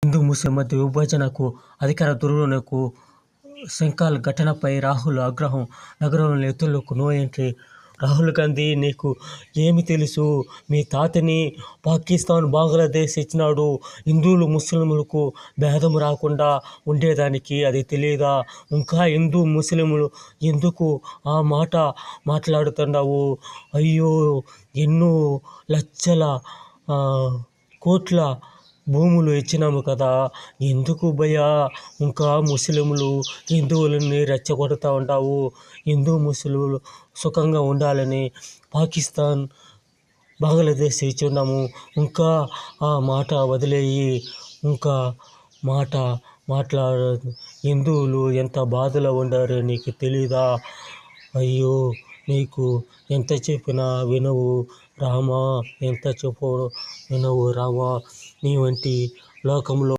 హిందూ ముస్లిం మధ్య విభజనకు, అధికార దుర్వినియోగంకు సంకల్ ఘటనపై రాహుల్ ఆగ్రహం. నగరంలోని ఎత్తులకు నో ఎంట్రీ. రాహుల్ గాంధీ, నీకు ఏమి తెలుసు? మీ తాతని పాకిస్తాన్, బంగ్లాదేశ్ ఇచ్చినాడు హిందువులు ముస్లింలకు భేదం రాకుండా ఉండేదానికి. అది తెలీదా? ఇంకా హిందూ ముస్లింలు ఎందుకు ఆ మాట మాట్లాడుతున్నావు? అయ్యో, ఎన్నో లక్షల కోట్ల భూములు ఇచ్చినాము కదా, ఎందుకు భయ్యా ఇంకా ముస్లింలు హిందువులని రెచ్చగొడతా ఉంటావు? హిందూ ముస్లింలు సుఖంగా ఉండాలని పాకిస్తాన్, బంగ్లాదేశ్ ఇచ్చున్నాము. ఇంకా ఆ మాట వదిలేయి. ఇంకా మాట మాట్లాడదు. హిందువులు ఎంత బాధలో ఉండారో నీకు తెలీదా? అయ్యో, నీకు ఎంత చెప్పినా వినవు రామా, ఎంత చెప్పు వినవు రామా. నీ వంటి లోకంలో